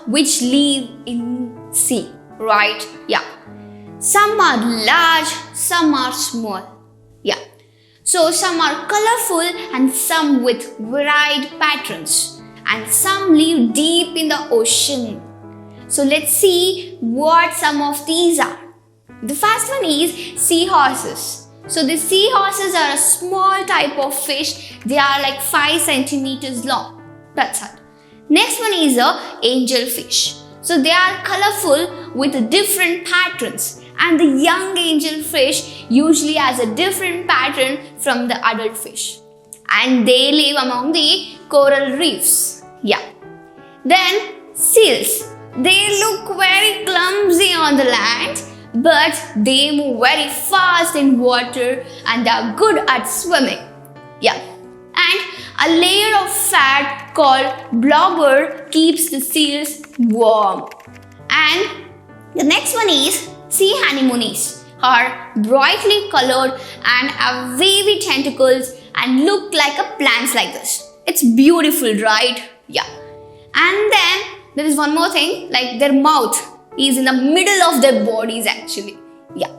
which live in sea, right? Yeah. Some are large, some are small. Yeah. So some are colorful and some with varied patterns. And some live deep in the ocean. So let's see what some of these are. The first one is seahorses. So the seahorses are a small type of fish. They are like 5 centimeters long. That's it. Next one is a angelfish. So they are colorful with different patterns. And the young angelfish usually has a different pattern from the adult fish. And they live among the coral reefs. Yeah. Then seals. They look very clumsy on the land, but they move very fast in water and they are good at swimming. Yeah. And a layer of fat called blubber keeps the seals warm. And the next one is sea anemones. Are brightly colored and have wavy tentacles and look like a plants like this. It's beautiful, right? Yeah. And then there is one more thing, like their mouth is in the middle of their bodies actually. Yeah.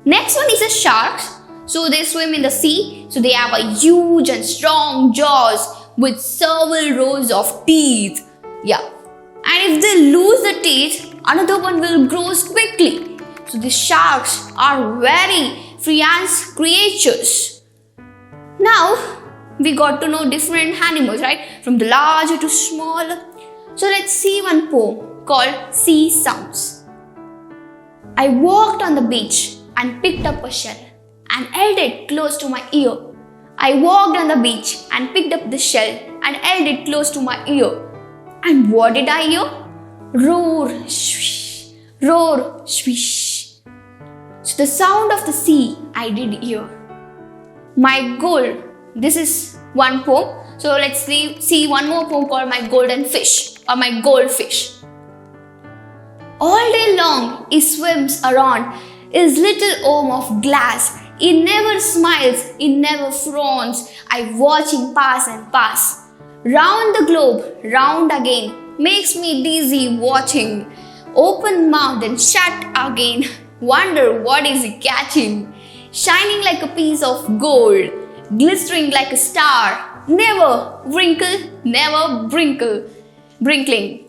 Next one is the sharks. So they swim in the sea. So they have a huge and strong jaws with several rows of teeth. Yeah. And if they lose the teeth, another one will grow quickly. So the sharks are very fierce creatures. Now we got to know different animals, right? From the larger to smaller. So let's see one poem called Sea Sounds. I walked on the beach and picked up a shell and held it close to my ear. I walked on the beach and picked up the shell and held it close to my ear. And what did I hear? Roar, swish, roar, swish. So the sound of the sea I did hear. My goal. This is one poem. So let's see one more poem called My Golden Fish or My Goldfish. All day long he swims around his little home of glass. He never smiles, he never frowns. I watch him pass and pass. Round the globe, round again, makes me dizzy watching. Open mouth and shut again. Wonder what is he catching. Shining like a piece of gold, glistering like a star. Never wrinkle, never brinkling.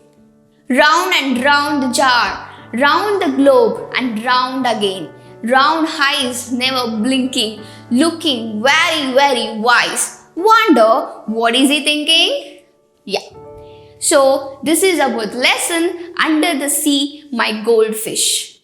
Round and round the jar, round the globe and round again. Round eyes never blinking, looking very, very wise. Wonder what is he thinking? Yeah. So this is about lesson Under the Sea, My Goldfish.